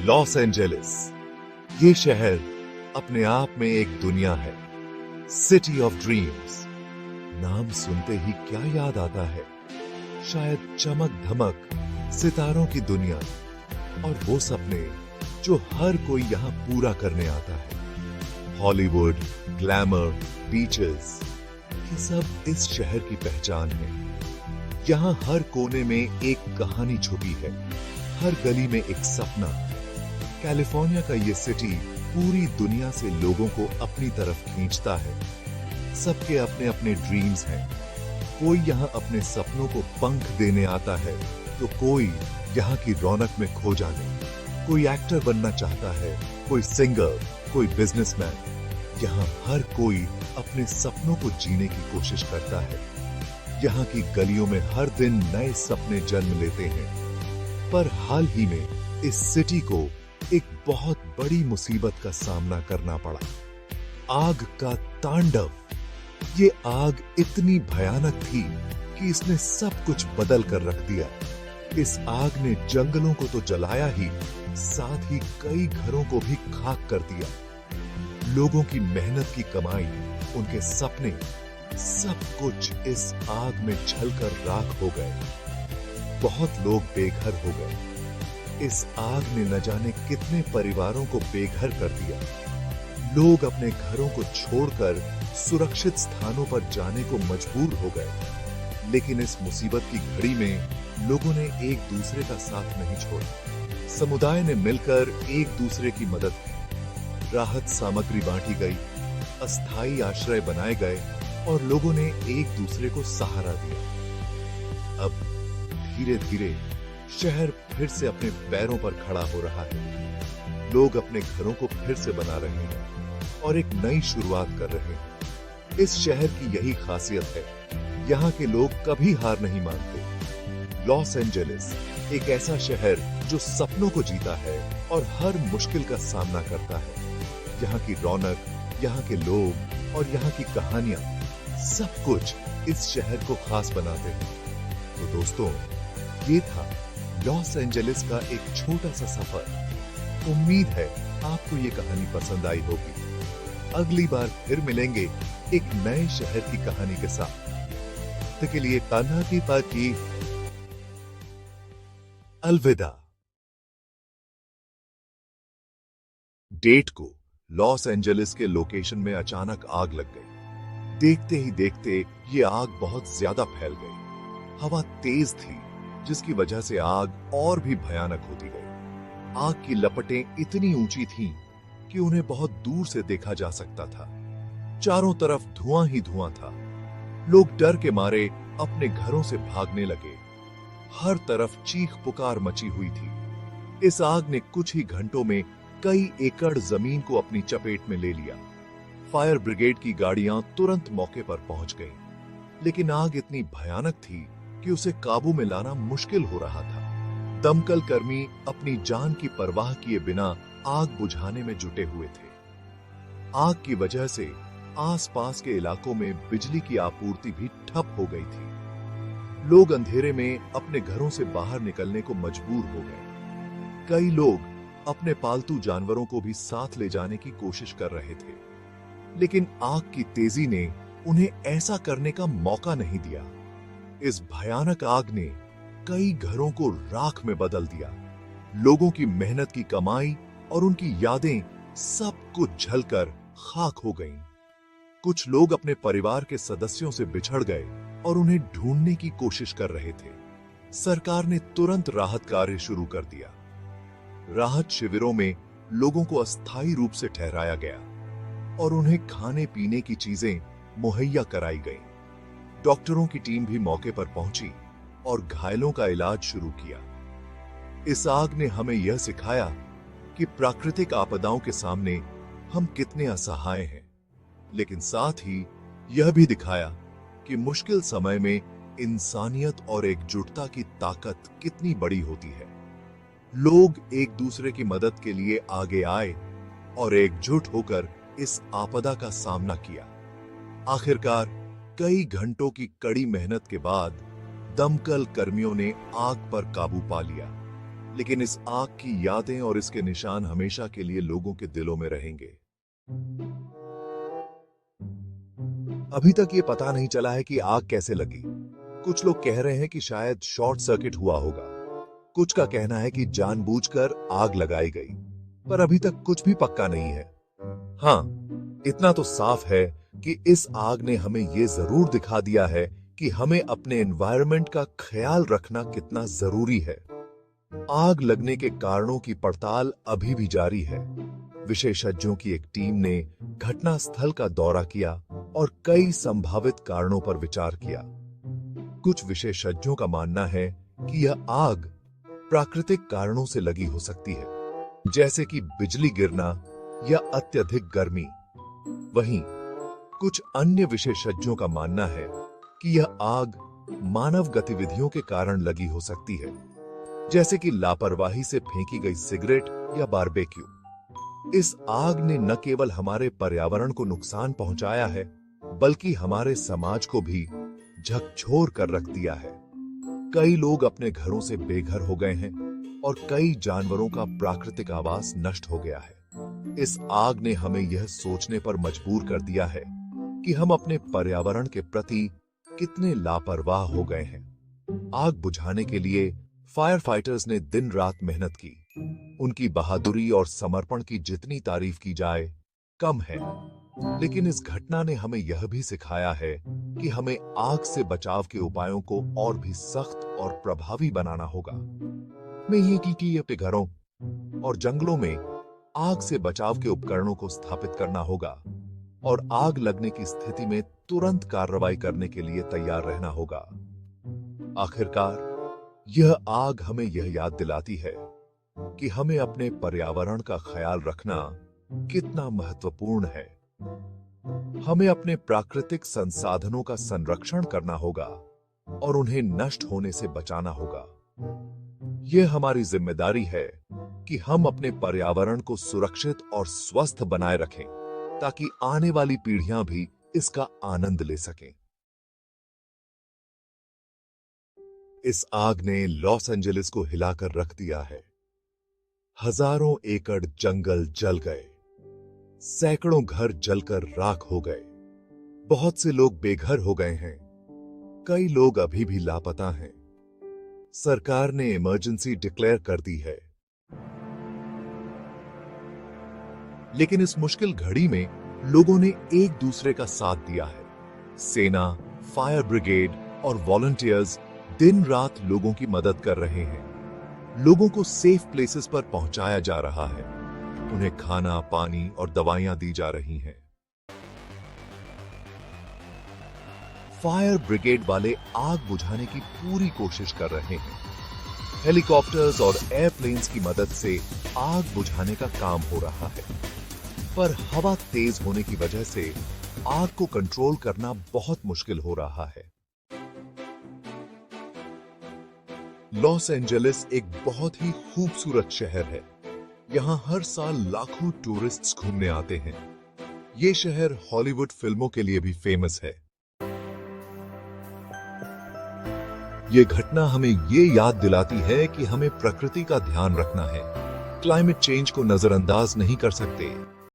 Los Angeles, ये शहर अपने आप में एक दुनिया है। City of dreams. नाम सुनते ही क्या याद आता है? शायद चमक धमक, सितारों की दुनिया और वो सपने जो हर कोई यहां पूरा करने आता है। हॉलीवुड, ग्लैमर, बीचेस, ये सब इस शहर की पहचान है। यहां हर कोने में एक कहानी छुपी है, हर गली में एक सपना। कैलिफोर्निया का ये सिटी पूरी दुनिया से लोगों को अपनी तरफ खींचता है। सबके अपने अपने ड्रीम्स हैं। कोई यहाँ अपने सपनों को पंख देने आता है तो कोई यहाँ की रौनक में खो जाने। कोई एक्टर बनना चाहता है, कोई सिंगर, कोई बिजनेसमैन। यहाँ हर कोई अपने सपनों को जीने की कोशिश करता है। यहाँ की गलियों में हर दिन नए सपने जन्म लेते हैं। पर हाल ही में इस सिटी को एक बहुत बड़ी मुसीबत का सामना करना पड़ा। आग का तांडव। ये आग इतनी भयानक थी कि इसने सब कुछ बदल कर रख दिया। इस आग ने जंगलों को तो जलाया ही, साथ ही कई घरों को भी खाक कर दिया। लोगों की मेहनत की कमाई, उनके सपने, सब कुछ इस आग में जलकर राख हो गए। बहुत लोग बेघर हो गए। इस आग ने न जाने कितने परिवारों को बेघर कर दिया। लोग अपने घरों को छोड़कर सुरक्षित स्थानों पर जाने को मजबूर हो गए। लेकिन इस मुसीबत की घड़ी में लोगों ने एक दूसरे का साथ नहीं छोड़ा। समुदाय ने मिलकर एक दूसरे की मदद की। राहत सामग्री बांटी गई, अस्थायी आश्रय बनाए गए और लोगों ने एक दूसरे को सहारा दिया। अब धीरे धीरे शहर फिर से अपने पैरों पर खड़ा हो रहा है। लोग अपने घरों को फिर से बना रहे हैं और एक नई शुरुआत कर रहे हैं। इस शहर की यही खासियत है, यहाँ के लोग कभी हार नहीं मानते। लॉस एंजेलिस एक ऐसा शहर जो सपनों को जीता है और हर मुश्किल का सामना करता है। यहाँ की रौनक, यहाँ के लोग और यहाँ की कहानियां, सब कुछ इस शहर को खास बनाते हैं। तो दोस्तों, ये था लॉस एंजेलिस का एक छोटा सा सफर। उम्मीद है आपको ये कहानी पसंद आई होगी। अगली बार फिर मिलेंगे एक नए शहर की कहानी के साथ। तब के लिए कान्हा की पाकी अलविदा। डेट को लॉस एंजेलिस के लोकेशन में अचानक आग लग गई। देखते ही देखते ये आग बहुत ज्यादा फैल गई। हवा तेज थी, जिसकी वजह से आग और भी भयानक होती गई। आग की लपटें इतनी ऊंची थीं कि उन्हें बहुत दूर से देखा जा सकता था। चारों तरफ धुआं ही धुआं था। लोग डर के मारे अपने घरों से भागने लगे। हर तरफ चीख पुकार मची हुई थी। इस आग ने कुछ ही घंटों में कई एकड़ जमीन को अपनी चपेट में ले लिया। फायर ब्रिगेड की गाड़ियां तुरंत मौके पर पहुंच गईं। लेकिन आग इतनी भयानक थी कि उसे काबू में लाना मुश्किल हो रहा था। दमकल कर्मी अपनी जान की परवाह किए बिना आग बुझाने में जुटे हुए थे। आग की वजह से आसपास के इलाकों में बिजली की आपूर्ति भी ठप हो गई थी। लोग अंधेरे में अपने घरों से बाहर निकलने को मजबूर हो गए। कई लोग अपने पालतू जानवरों को भी साथ ले जाने की कोशिश कर रहे थे, लेकिन आग की तेजी ने उन्हें ऐसा करने का मौका नहीं दिया। इस भयानक आग ने कई घरों को राख में बदल दिया। लोगों की मेहनत की कमाई और उनकी यादें सब कुछ जलकर खाक हो गईं। कुछ लोग अपने परिवार के सदस्यों से बिछड़ गए और उन्हें ढूंढने की कोशिश कर रहे थे। सरकार ने तुरंत राहत कार्य शुरू कर दिया। राहत शिविरों में लोगों को अस्थायी रूप से ठहराया गया और उन्हें खाने पीने की चीजें मुहैया कराई गईं। डॉक्टरों की टीम भी मौके पर पहुंची और घायलों का इलाज शुरू किया। इस आग ने हमें यह सिखाया कि प्राकृतिक आपदाओं के सामने हम कितने असहाय हैं, लेकिन साथ ही यह भी दिखाया कि मुश्किल समय में इंसानियत और एकजुटता की ताकत कितनी बड़ी होती है। लोग एक दूसरे की मदद के लिए आगे आए और एकजुट होकर इस आपदा का सामना किया। आखिरकार कई घंटों की कड़ी मेहनत के बाद दमकल कर्मियों ने आग पर काबू पा लिया। लेकिन इस आग की यादें और इसके निशान हमेशा के लिए लोगों के दिलों में रहेंगे। अभी तक ये पता नहीं चला है कि आग कैसे लगी। कुछ लोग कह रहे हैं कि शायद शॉर्ट सर्किट हुआ होगा। कुछ का कहना है कि जानबूझकर आग लगाई गई, पर अभी तक कुछ भी पक्का नहीं है। हाँ, इतना तो साफ है कि इस आग ने हमें ये जरूर दिखा दिया है कि हमें अपने एनवायरनमेंट का ख्याल रखना कितना जरूरी है। आग लगने के कारणों की पड़ताल अभी भी जारी है। विशेषज्ञों की एक टीम ने घटना स्थल का दौरा किया और कई संभावित कारणों पर विचार किया। कुछ विशेषज्ञों का मानना है कि यह आग प्राकृतिक कारणों से लगी हो सकती है, जैसे कि बिजली गिरना या अत्यधिक गर्मी। वहीं कुछ अन्य विशेषज्ञों का मानना है कि यह आग मानव गतिविधियों के कारण लगी हो सकती है, जैसे कि लापरवाही से फेंकी गई सिगरेट या बारबेक्यू। इस आग ने न केवल हमारे पर्यावरण को नुकसान पहुंचाया है, बल्कि हमारे समाज को भी झकझोर कर रख दिया है। कई लोग अपने घरों से बेघर हो गए हैं और कई जानवरों का प्राकृतिक आवास नष्ट हो गया है। इस आग ने हमें यह सोचने पर मजबूर कर दिया है कि हम अपने पर्यावरण के प्रति कितने लापरवाह हो गए हैं। आग बुझाने के लिए फायर फाइटर्स ने दिन रात मेहनत की। उनकी बहादुरी और समर्पण की जितनी तारीफ की जाए कम है। लेकिन इस घटना ने हमें यह भी सिखाया है कि हमें आग से बचाव के उपायों को और भी सख्त और प्रभावी बनाना होगा। मैं ये कि अपने घरों और जंगलों में आग से बचाव के उपकरणों को स्थापित करना होगा और आग लगने की स्थिति में तुरंत कार्रवाई करने के लिए तैयार रहना होगा। आखिरकार यह आग हमें यह याद दिलाती है कि हमें अपने पर्यावरण का ख्याल रखना कितना महत्वपूर्ण है। हमें अपने प्राकृतिक संसाधनों का संरक्षण करना होगा और उन्हें नष्ट होने से बचाना होगा। यह हमारी जिम्मेदारी है कि हम अपने पर्यावरण को सुरक्षित और स्वस्थ बनाए रखें, ताकि आने वाली पीढ़ियां भी इसका आनंद ले सकें। इस आग ने लॉस एंजेलिस को हिलाकर रख दिया है। हजारों एकड़ जंगल जल गए, सैकड़ों घर जलकर राख हो गए, बहुत से लोग बेघर हो गए हैं, कई लोग अभी भी लापता हैं। सरकार ने इमरजेंसी डिक्लेयर कर दी है। लेकिन इस मुश्किल घड़ी में लोगों ने एक दूसरे का साथ दिया है। सेना, फायर ब्रिगेड और वॉलंटियर्स दिन रात लोगों की मदद कर रहे हैं। लोगों को सेफ प्लेसेस पर पहुंचाया जा रहा है। उन्हें खाना, पानी और दवाइयां दी जा रही हैं। फायर ब्रिगेड वाले आग बुझाने की पूरी कोशिश कर रहे हैं। हेलीकॉप्टर्स और एयरप्लेन्स की मदद से आग बुझाने का काम हो रहा है, पर हवा तेज होने की वजह से आग को कंट्रोल करना बहुत मुश्किल हो रहा है। लॉस एंजेलिस एक बहुत ही खूबसूरत शहर है। यहां हर साल लाखों टूरिस्ट्स घूमने आते हैं। ये शहर हॉलीवुड फिल्मों के लिए भी फेमस है। ये घटना हमें ये याद दिलाती है कि हमें प्रकृति का ध्यान रखना है। क्लाइमेट चेंज को नजरअंदाज नहीं कर सकते।